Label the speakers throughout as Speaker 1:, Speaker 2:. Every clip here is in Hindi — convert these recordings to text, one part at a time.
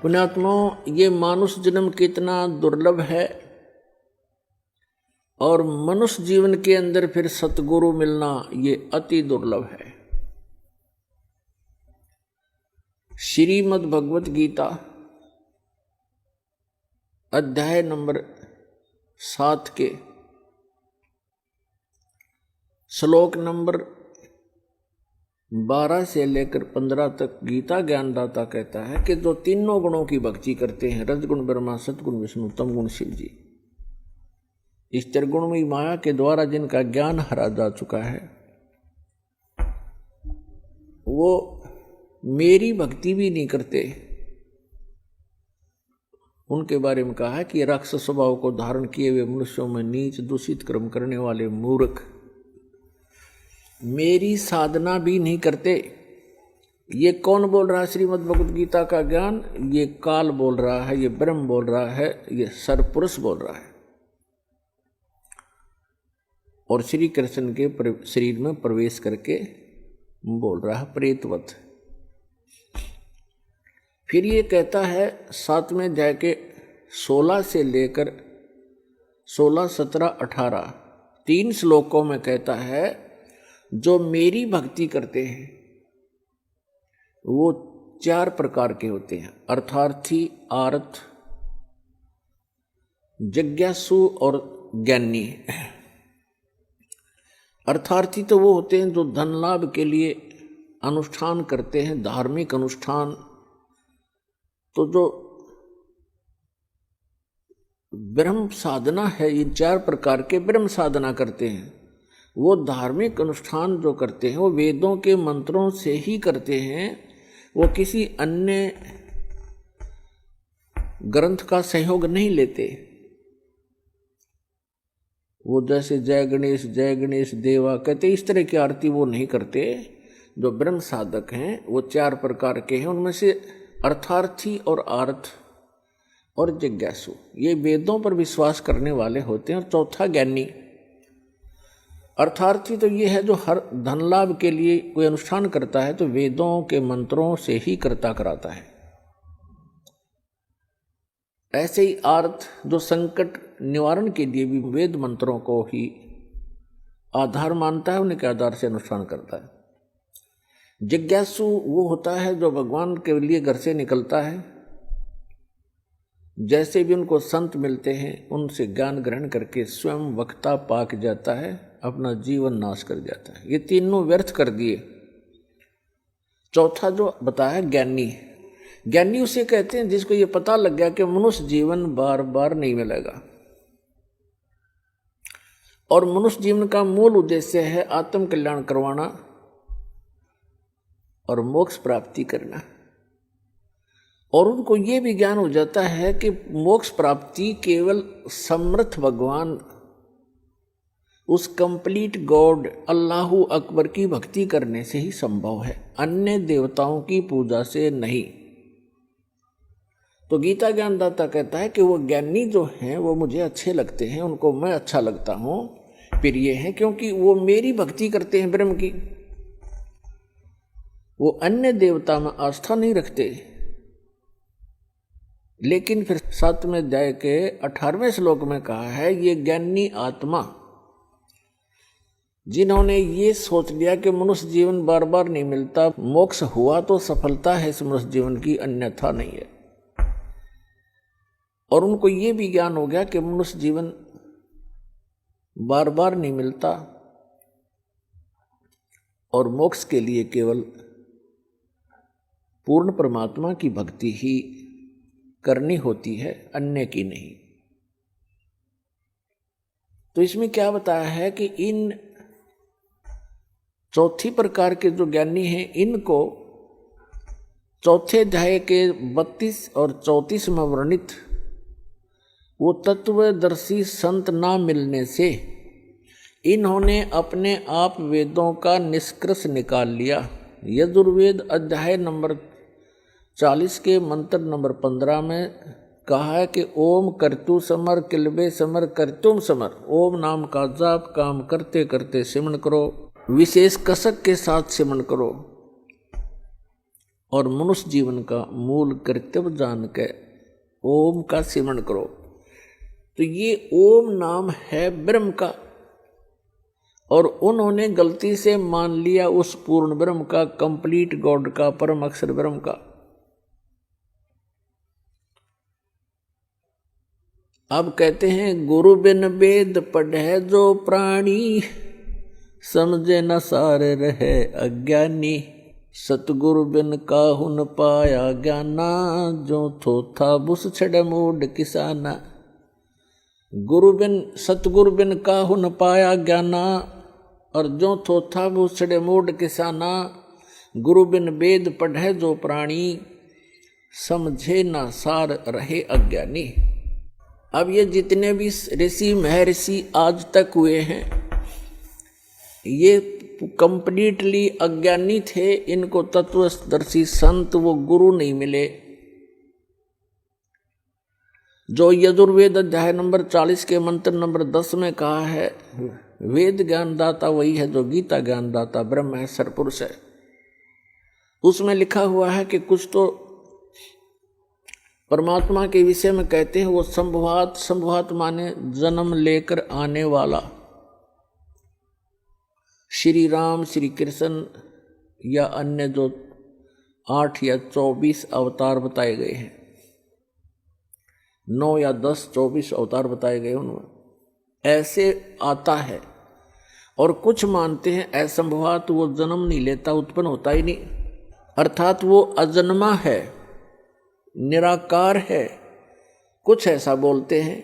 Speaker 1: पुण्यात्माओं, ये मानुष जन्म कितना दुर्लभ है और मनुष्य जीवन के अंदर फिर सतगुरु मिलना ये अति दुर्लभ है। श्रीमद् भगवत गीता अध्याय नंबर 7 के श्लोक नंबर 12 से लेकर 15 तक गीता ज्ञानदाता कहता है कि जो तीनों गुणों की भक्ति करते हैं, रजगुण ब्रह्मा, सतगुण विष्णु, तमगुण शिव जी, इस त्रिगुणमयी माया के द्वारा जिनका ज्ञान हरा जा चुका है, वो मेरी भक्ति भी नहीं करते। उनके बारे में कहा है कि राक्षस स्वभाव को धारण किए हुए मनुष्यों में नीच दूषित कर्म करने वाले मूर्ख मेरी साधना भी नहीं करते। ये कौन बोल रहा है? श्रीमद् भगवत गीता का ज्ञान ये काल बोल रहा है, ये ब्रह्म बोल रहा है, ये सरपुरुष बोल रहा है और श्री कृष्ण के शरीर में प्रवेश करके बोल रहा है प्रेतवत। फिर ये कहता है 7वें अध्याय के 16 से लेकर 16, 17, 18 3 श्लोकों में कहता है जो मेरी भक्ति करते हैं वो 4 प्रकार के होते हैं, अर्थार्थी, आर्थ, जिज्ञासु और ज्ञानी। अर्थार्थी तो वो होते हैं जो धन लाभ के लिए अनुष्ठान करते हैं, धार्मिक अनुष्ठान। तो जो ब्रह्म साधना है, ये 4 प्रकार के ब्रह्म साधना करते हैं। वो धार्मिक अनुष्ठान जो करते हैं वो वेदों के मंत्रों से ही करते हैं, वो किसी अन्य ग्रंथ का सहयोग नहीं लेते। वो जैसे जय गणेश देवा कहते, इस तरह की आरती वो नहीं करते। जो ब्रह्म साधक हैं वो 4 प्रकार के हैं, उनमें से अर्थार्थी और आर्थ और जिज्ञासु ये वेदों पर विश्वास करने वाले होते हैं। और चौथा ज्ञानी। अर्थार्थी तो ये है जो हर धन लाभ के लिए कोई अनुष्ठान करता है तो वेदों के मंत्रों से ही करता कराता है। ऐसे ही आर्थ जो संकट निवारण के लिए भी वेद मंत्रों को ही आधार मानता है, उन्हीं के आधार से अनुष्ठान करता है। जिज्ञासु वो होता है जो भगवान के लिए घर से निकलता है, जैसे भी उनको संत मिलते हैं उनसे ज्ञान ग्रहण करके स्वयं वक्ता पाक जाता है, अपना जीवन नाश कर जाता है। ये तीनों व्यर्थ कर दिए। चौथा जो बताया ज्ञानी, ज्ञानी उसे कहते हैं जिसको ये पता लग गया कि मनुष्य जीवन बार बार नहीं मिलेगा और मनुष्य जीवन का मूल उद्देश्य है आत्म कल्याण करवाना और मोक्ष प्राप्ति करना। और उनको ये भी ज्ञान हो जाता है कि मोक्ष प्राप्ति केवल समर्थ भगवान, उस कंप्लीट गॉड अल्लाहु अकबर की भक्ति करने से ही संभव है, अन्य देवताओं की पूजा से नहीं। तो गीता ज्ञानदाता कहता है कि वो ज्ञानी जो हैं वो मुझे अच्छे लगते हैं, उनको मैं अच्छा लगता हूँ। फिर ये है क्योंकि वो मेरी भक्ति करते हैं ब्रह्म की, वो अन्य देवता में आस्था नहीं रखते। लेकिन फिर 7वें अध्याय के 18वें श्लोक में कहा है ये ज्ञानी आत्मा जिन्होंने ये सोच लिया कि मनुष्य जीवन बार बार नहीं मिलता, मोक्ष हुआ तो सफलता है इस मनुष्य जीवन की, अन्यथा नहीं है। और उनको ये भी ज्ञान हो गया कि मनुष्य जीवन बार बार नहीं मिलता और मोक्ष के लिए केवल पूर्ण परमात्मा की भक्ति ही करनी होती है, अन्य की नहीं। तो इसमें क्या बताया है कि इन चौथी प्रकार के जो ज्ञानी हैं इनको चौथे अध्याय के 32 और 34 में वर्णित वो तत्वदर्शी संत ना मिलने से इन्होंने अपने आप वेदों का निष्कर्ष निकाल लिया। यजुर्वेद अध्याय नंबर 40 के मंत्र नंबर 15 में कहा है कि ओम कर्तु समर किलबे समर कर्तुम समर। ओम नाम का जाप काम करते करते सिमरण करो, विशेष कसक के साथ सिमरण करो। और मनुष्य जीवन का मूल कर्तव्य जान के ओम का सिमरण करो। तो ये ओम नाम है ब्रह्म का, और उन्होंने गलती से मान लिया उस पूर्ण ब्रह्म का, कंप्लीट गॉड का, परम अक्षर ब्रह्म का। अब कहते हैं गुरु बिन वेद पढ़े जो प्राणी, समझे न सार रहे अज्ञानी। सतगुरु बिन काहू न पाया ज्ञाना, जो थोथा बुस छड़ मूड किसाना। गुरु बिन सतगुरु बिन काहू न पाया ज्ञाना, और जो थोथा बुस छड़े मूड किसाना। गुरु बिन वेद पढ़े जो प्राणी, समझे न सार रहे अज्ञानी। अब ये जितने भी ऋषि महर्षि आज तक हुए हैं, ये कंप्लीटली अज्ञानी थे। इनको तत्वदर्शी संत वो गुरु नहीं मिले। जो यजुर्वेद अध्याय नंबर 40 के मंत्र नंबर 10 में कहा है, वेद ज्ञानदाता वही है जो गीता ज्ञानदाता ब्रह्म है, सरपुरुष है। उसमें लिखा हुआ है कि कुछ तो परमात्मा के विषय में कहते हैं वो संभवात, संभवात माने जन्म लेकर आने वाला। श्री राम, श्री कृष्ण या अन्य जो 8 या 24 अवतार बताए गए हैं, 9 या 10, 24 अवतार बताए गए उनमें ऐसे आता है। और कुछ मानते हैं असंभवात वो जन्म नहीं लेता, उत्पन्न होता ही नहीं, अर्थात वो अजन्मा है, निराकार है, कुछ ऐसा बोलते हैं।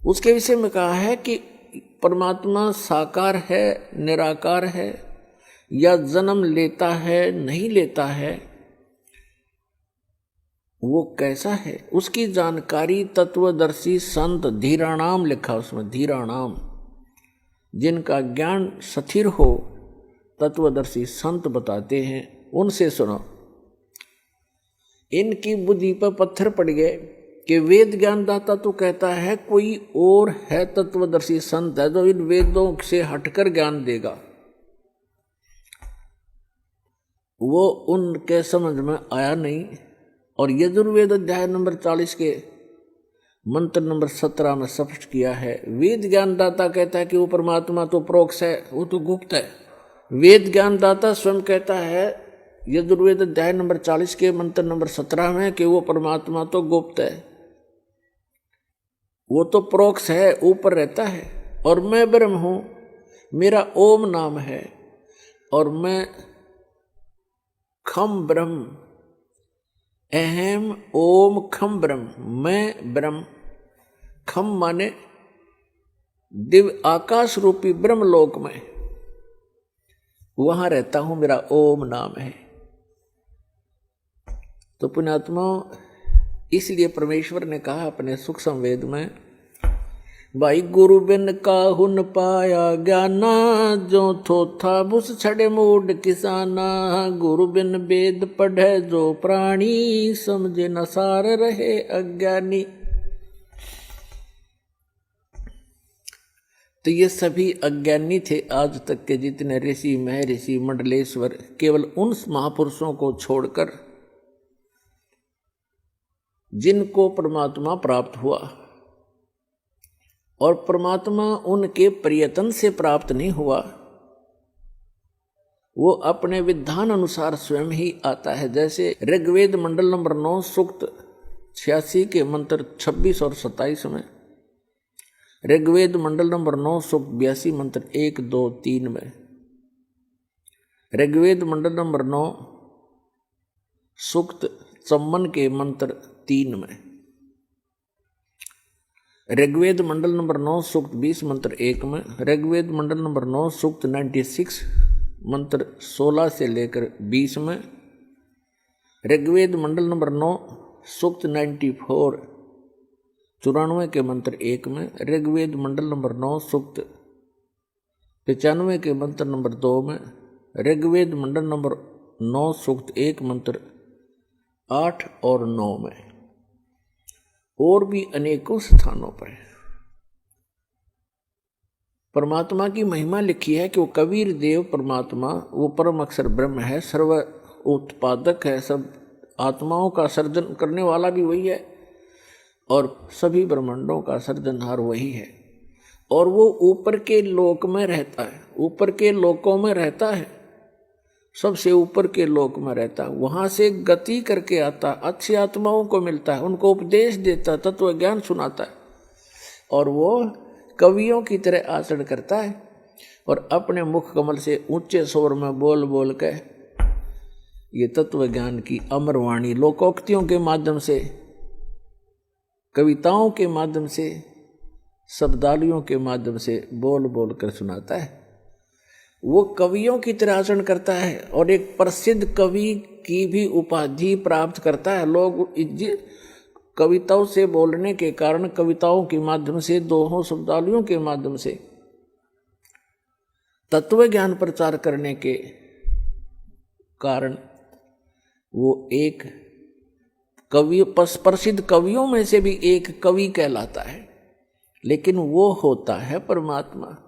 Speaker 1: उसके विषय में कहा है कि परमात्मा साकार है, निराकार है, या जन्म लेता है, नहीं लेता है, वो कैसा है उसकी जानकारी तत्वदर्शी संत धीराणाम लिखा उसमें, धीराणाम, जिनका ज्ञान स्थिर हो, तत्वदर्शी संत बताते हैं, उनसे सुनो। इनकी बुद्धि पर पत्थर पड़ गए कि वेद ज्ञानदाता तो कहता है कोई और है, तत्वदर्शी संत है जो इन वेदों से हटकर ज्ञान देगा। वो उनके समझ में आया नहीं। और यजुर्वेद अध्याय नंबर 40 के मंत्र नंबर 17 में स्पष्ट किया है, वेद ज्ञानदाता कहता है कि वो परमात्मा तो प्रोक्ष है, वो तो गुप्त है। वेद ज्ञानदाता स्वयं कहता है यजुर्वेद अध्याय नंबर 40 के मंत्र नंबर 17 में कि वो परमात्मा तो गुप्त है, वो तो प्रोक्ष है, ऊपर रहता है। और मैं ब्रह्म हूं, मेरा ओम नाम है, और मैं खम ब्रह्म, अहम ओम खम ब्रह्म, मैं ब्रह्म। खम माने दिव्य आकाश रूपी ब्रह्मलोक में, वहां रहता हूं, मेरा ओम नाम है। तो पुण्यात्मा, इसलिए परमेश्वर ने कहा अपने सूक्ष्म वेद में, भाई गुरु बिन काहू न पाया ज्ञाना, जो थोथा बुस छड़े मूड किसाना। गुरु बिन वेद पढ़े जो प्राणी, समझे न सार रहे अज्ञानी। तो ये सभी अज्ञानी थे आज तक के जितने ऋषि महर्षि मंडलेश्वर, केवल उन महापुरुषों को छोड़कर जिनको परमात्मा प्राप्त हुआ। और परमात्मा उनके प्रयत्न से प्राप्त नहीं हुआ, वो अपने विधान अनुसार स्वयं ही आता है। जैसे ऋग्वेद मंडल नंबर 9 सूक्त 86 के मंत्र 26 और 27 में, ऋग्वेद मंडल नंबर 9 सूक्त 82 मंत्र 1, 2, 3 में, ऋग्वेद मंडल नंबर 9 सूक्त 54 के मंत्र 3 में, ऋग्वेद मंडल नंबर 9 सूक्त 20 मंत्र 1 में, ऋग्वेद मंडल नंबर 9 सूक्त 96 मंत्र 16 से लेकर 20 में, ऋग्वेद मंडल नंबर 9 सूक्त 94 94 के मंत्र 1 में, ऋग्वेद मंडल नंबर 9 सूक्त 95 के मंत्र नंबर 2 में, ऋग्वेद मंडल नंबर 9 सूक्त 1 मंत्र 8 और 9 में, और भी अनेकों स्थानों पर परमात्मा की महिमा लिखी है कि वो कबीर देव परमात्मा, वो परम अक्षर ब्रह्म है, सर्व उत्पादक है, सब आत्माओं का सर्जन करने वाला भी वही है और सभी ब्रह्मांडों का सर्जनहार वही है। और वो ऊपर के लोक में रहता है, ऊपर के लोकों में रहता है, सबसे ऊपर के लोक में रहता है, वहां से गति करके आता, अच्छी आत्माओं को मिलता है, उनको उपदेश देता, तत्व ज्ञान सुनाता है और वो कवियों की तरह आचरण करता है और अपने मुख कमल से ऊंचे स्वर में बोल बोल के ये तत्व ज्ञान की अमर वाणी लोकोक्तियों के माध्यम से, कविताओं के माध्यम से, शब्दावलियों के माध्यम से बोल बोल कर सुनाता है। वो कवियों की तरह आचरण करता है और एक प्रसिद्ध कवि की भी उपाधि प्राप्त करता है। लोग कविताओं से बोलने के कारण, कविताओं के माध्यम से, दोहों शब्दावलियों के माध्यम से तत्व ज्ञान प्रचार करने के कारण वो एक कवि, प्रसिद्ध कवियों में से भी एक कवि कहलाता है। लेकिन वो होता है परमात्मा।